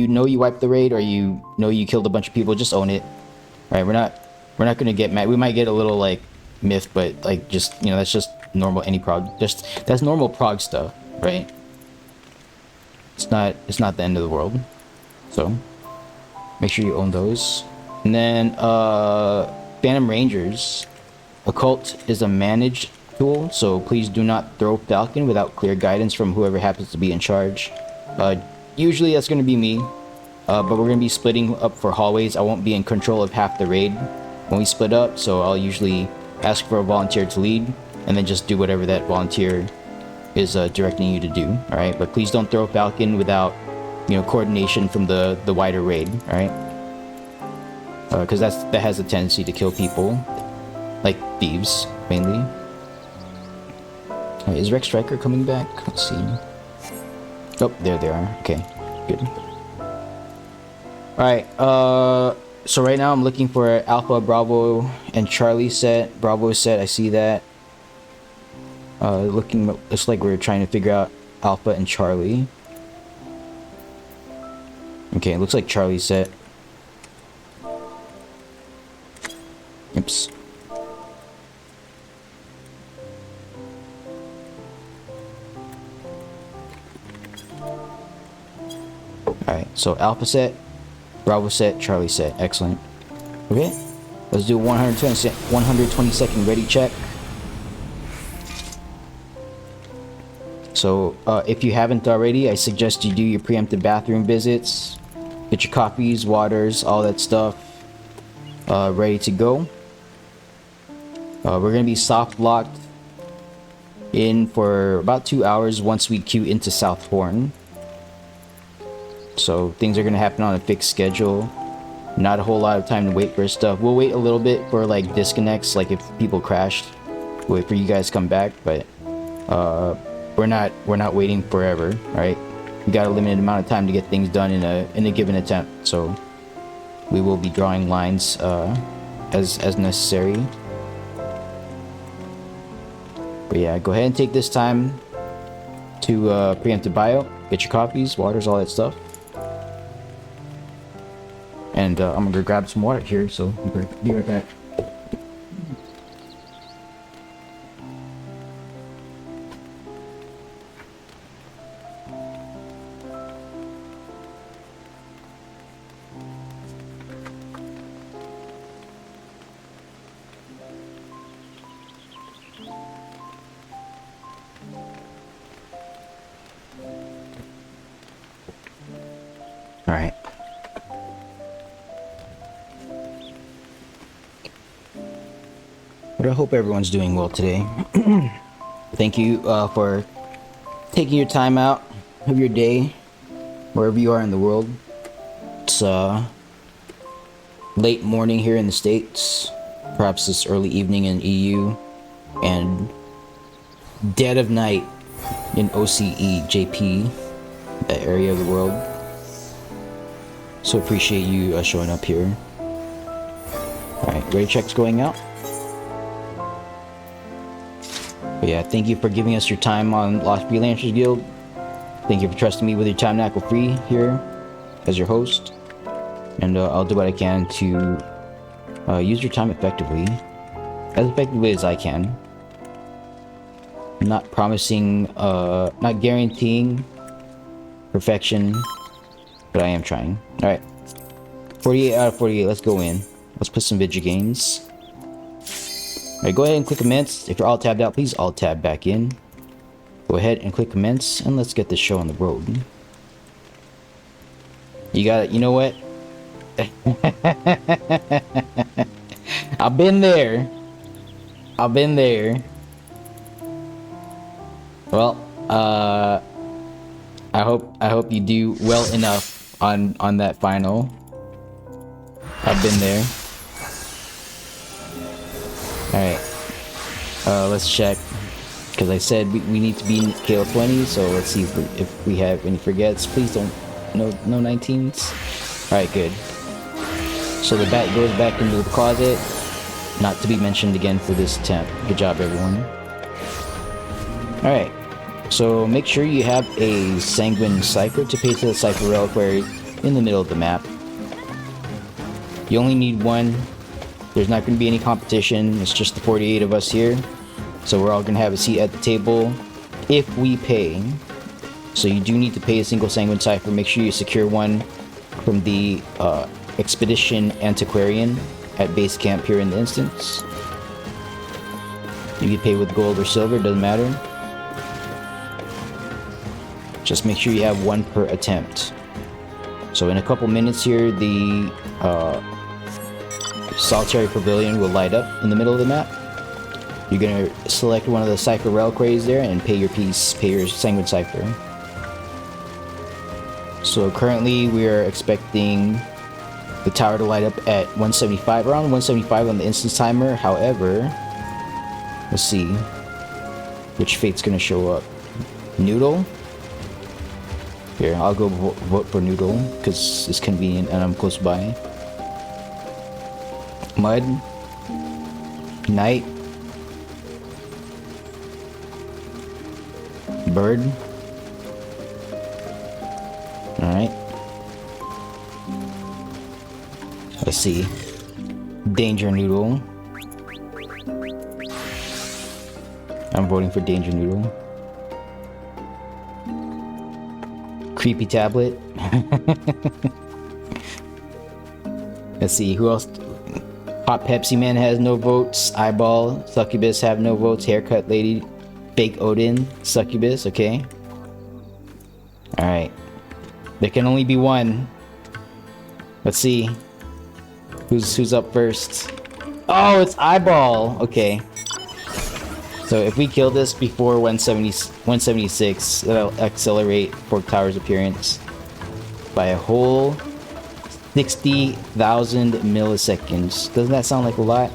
know you wiped the raid or you know you killed a bunch of people, just own it. All right, we're not gonna get mad. We might get a little like myth, but like just that's just normal prog. That's normal prog stuff, right? It's not the end of the world. So make sure you own those. And then Phantom Rangers. Occult is a managed tool, so please do not throw Falcon without clear guidance from whoever happens to be in charge. Usually that's going to be me, but we're going to be splitting up for hallways. I won't be in control of half the raid when we split up, so I'll usually ask for a volunteer to lead, and then just do whatever that volunteer is directing you to do. All right, but please don't throw Falcon without coordination from the wider raid. All right, because that has a tendency to kill people, like thieves mainly. Right, is Rex Striker coming back? Let's see. Oh, there they are. Okay, good. Alright, so right now I'm looking for Alpha, Bravo, and Charlie set. Bravo set, I see that. Looks like we're trying to figure out Alpha and Charlie. Okay, it looks like Charlie set. Oops. Alright, so Alpha set, Bravo set, Charlie set. Excellent. Okay, let's do 120 second ready check. So if you haven't already, I suggest you do your preemptive bathroom visits, get your coffees, waters, all that stuff ready to go. We're going to be soft locked in for about 2 hours once we queue into South Horn. So things are going to happen on a fixed schedule. Not a whole lot of time to wait for stuff. We'll wait a little bit for like disconnects, like if people crashed. Wait for you guys to come back, but we're not waiting forever. All right, we got a limited amount of time to get things done in a given attempt. So we will be drawing lines as necessary. But yeah, go ahead and take this time to preemptive bio. Get your coffees, waters, all that stuff. And I'm gonna go grab some water here, so I'll be right back. All right. But I hope everyone's doing well today. Thank you for taking your time out of your day, wherever you are in the world. It's late morning here in the States, perhaps it's early evening in EU, and dead of night in OCE, JP, that area of the world. So appreciate you showing up here. Alright, ready check's going out. But yeah, thank you for giving us your time on Lost Freelancers Guild. Thank you for trusting me with your time knuckle free here as your host. And I'll do what I can to use your time effectively as I can. I'm not promising, not guaranteeing perfection, but I am trying. Alright, 48 out of 48, let's go in. Let's put some video games. Alright, go ahead and click commence. If you're all tabbed out, please all tab back in. Go ahead and click commence, and let's get this show on the road. You got it, you know what? I've been there. I've been there. Well, I hope you do well enough on that final. I've been there. Alright. Let's check. Because I said we need to be in KO 20, so let's see if we have any forgets. Please don't. No 19s. Alright, good. So the bat goes back into the closet. Not to be mentioned again for this attempt. Good job, everyone. Alright. So make sure you have a Sanguine Cipher to pay to the Cipher Relic where in the middle of the map. You only need one. There's not going to be any competition. It's just the 48 of us here. So we're all going to have a seat at the table if we pay. So you do need to pay a single sanguine cipher. Make sure you secure one from the Expedition Antiquarian at base camp here in the instance. You can pay with gold or silver, doesn't matter. Just make sure you have one per attempt. So in a couple minutes here, the solitary pavilion will light up in the middle of the map. You're gonna select one of the cipher reliquaries there and pay your piece, pay your sanguine cipher. So currently we are expecting the tower to light up at 175, around 175 on the instance timer. However, let's see which fate's gonna show up. Noodle. Here, I'll go vote for Noodle because it's convenient and I'm close by. Mud. Knight. Bird. Alright. Let's see. Danger Noodle. I'm voting for Danger Noodle. Creepy Tablet. Let's see, who else? Hot Pepsi Man has no votes. Eyeball, Succubus have no votes. Haircut Lady, Fake Odin, Succubus, okay. Alright. There can only be one. Let's see. Who's up first? Oh, it's Eyeball! Okay. So if we kill this before 176, it'll accelerate Fork Tower's appearance by a whole 60,000 milliseconds. Doesn't that sound like a lot?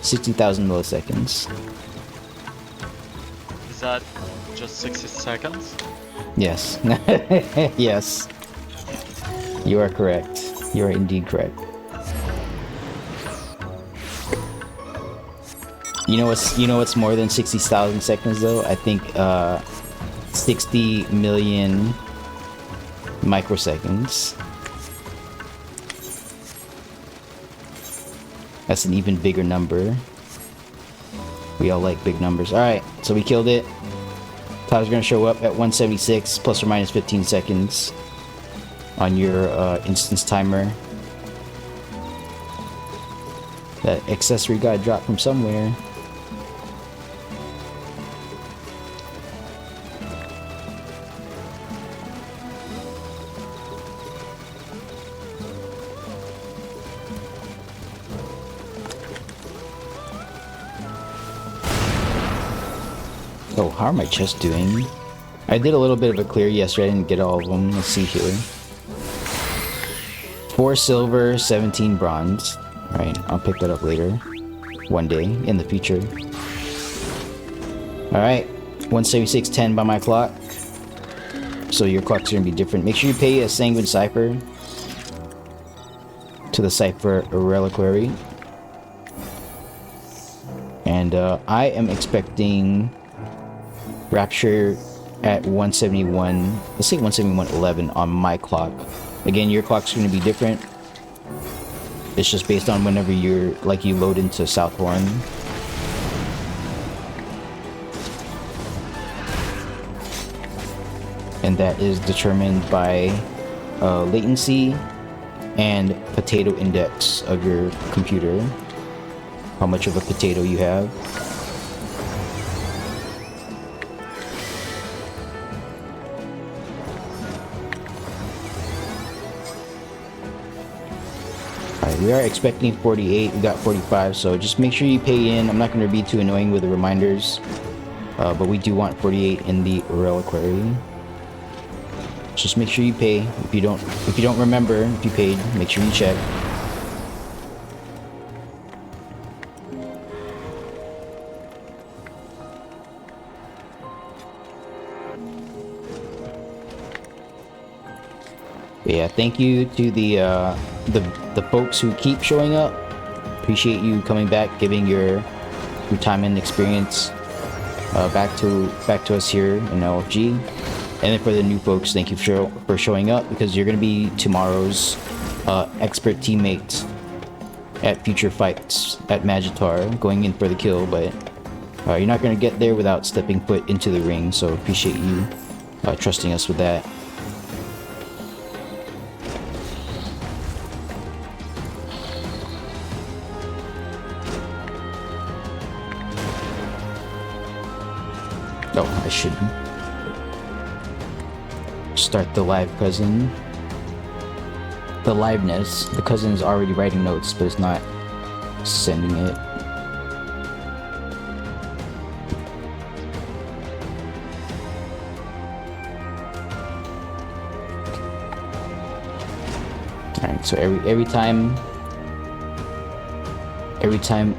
60,000 milliseconds. Is that just 60 seconds? Yes. Yes. You are correct. You are indeed correct. You know what's more than 60,000 seconds though? I think 60 million microseconds. That's an even bigger number. We all like big numbers. Alright, so we killed it. Tower's gonna show up at 176 plus or minus 15 seconds on your instance timer. That accessory got dropped from somewhere. Oh, how are my chests doing? I did a little bit of a clear yesterday. I didn't get all of them. Let's see here. 4 silver, 17 bronze. Alright, I'll pick that up later. One day, in the future. Alright, 176.10 by my clock. So your clock's gonna be different. Make sure you pay a sanguine cipher to the cipher reliquary. And I am expecting Rapture at 171, let's say 171.11 on my clock. Again, your clock's going to be different. It's just based on whenever you load into Southhorn. And that is determined by latency and potato index of your computer. How much of a potato you have. We are expecting 48, we got 45, so just make sure you pay in. I'm not going to be too annoying with the reminders, but we do want 48 in the reliquary. Just make sure you pay. If you don't remember if you paid, make sure you check. But yeah, thank you to the folks who keep showing up. Appreciate you coming back, giving your time and experience back to us here in LFG. And then for the new folks, thank you for showing up, because you're gonna be tomorrow's expert teammate at future fights at Magitar, going in for the kill. But you're not gonna get there without stepping foot into the ring. So appreciate you trusting us with that. Oh, I should start the live cousin. The liveness. The cousin's already writing notes, but it's not sending it. Alright, so every time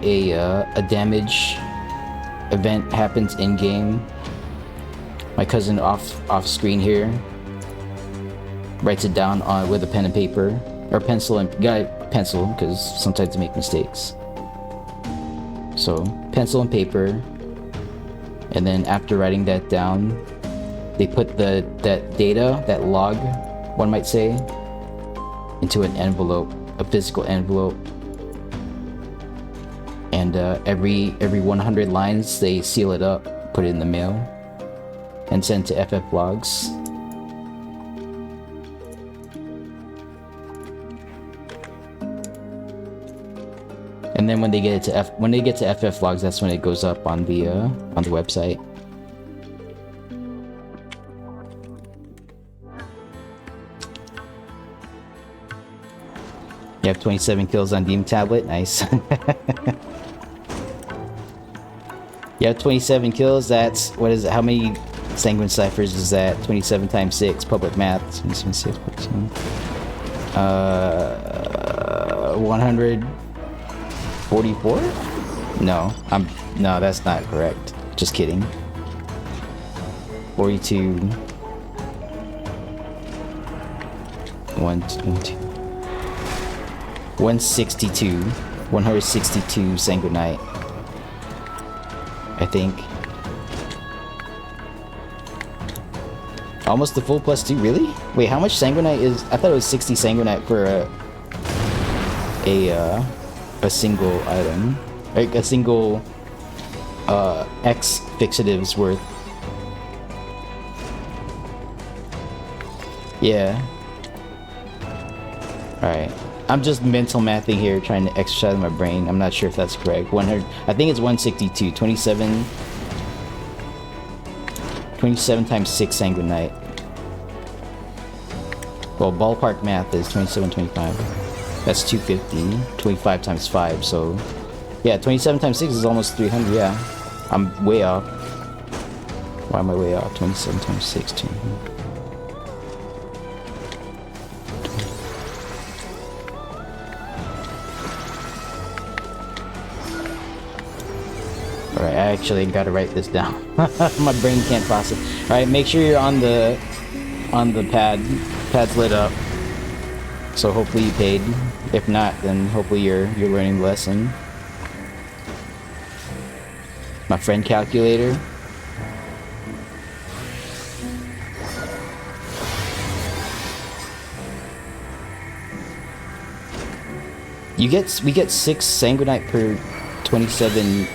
a damage event happens in game, my cousin off screen here writes it down on with a pen and paper, or pencil, and pencil, because sometimes I make mistakes. So pencil and paper, and then after writing that down, they put that data, that log, one might say, into an envelope, a physical envelope. And every 100 lines, they seal it up, put it in the mail, and send to FF Logs. And then when they get to FF Logs, that's when it goes up on the website. You have 27 kills on Demon Tablet, nice. You have 27 kills, that's, what is it, how many Sanguine Ciphers is that? 27 times 6, public math. 144? No, no, that's not correct. Just kidding. 42. 162. 162 Sanguinite, I think. Almost the full +2, really? Wait, how much Sanguinite is? I thought it was 60 Sanguinite for a single item, like a single X fixatives worth. Yeah. All right. I'm just mental mathing here, trying to exercise my brain. I'm not sure if that's correct. 100. I think it's 162. 27 times 6 Sanguinite. Well, ballpark math is 27, 25. That's 250. 25 times 5, so... Yeah, 27 times 6 is almost 300, yeah. I'm way off. Why am I way off? 27 times 6, 200. Alright, I actually gotta write this down. My brain can't process. Alright, make sure you're on the pad. Pad's lit up. So hopefully you paid. If not, then hopefully you're learning the lesson. My friend calculator. We get 6 Sanguinite per 27,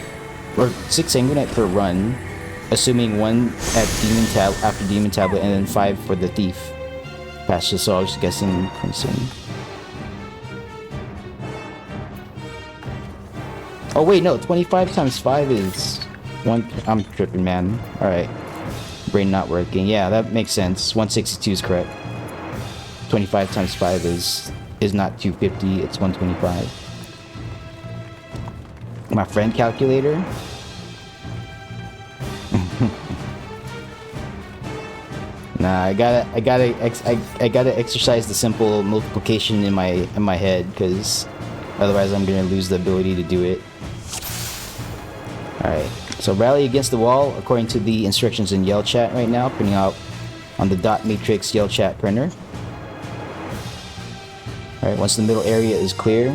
or 6 Sanguinite per run, assuming 1 at after Demon Tablet, and then 5 for the Thief patch. So I was guessing 27. Oh wait, no, 25 times 5 is 1. I'm tripping, man. All right, brain not working. Yeah, that makes sense. 162 is correct. 25 times 5 is not 250. It's 125. My friend calculator. Nah, I gotta exercise the simple multiplication in my head, because otherwise I'm gonna lose the ability to do it. Alright, so rally against the wall according to the instructions in Yell Chat right now, printing out on the dot matrix Yell Chat printer. Alright, once the middle area is clear,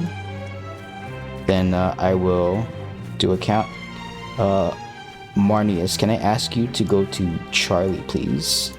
then I will do a count. Marnius, can I ask you to go to Charlie, please?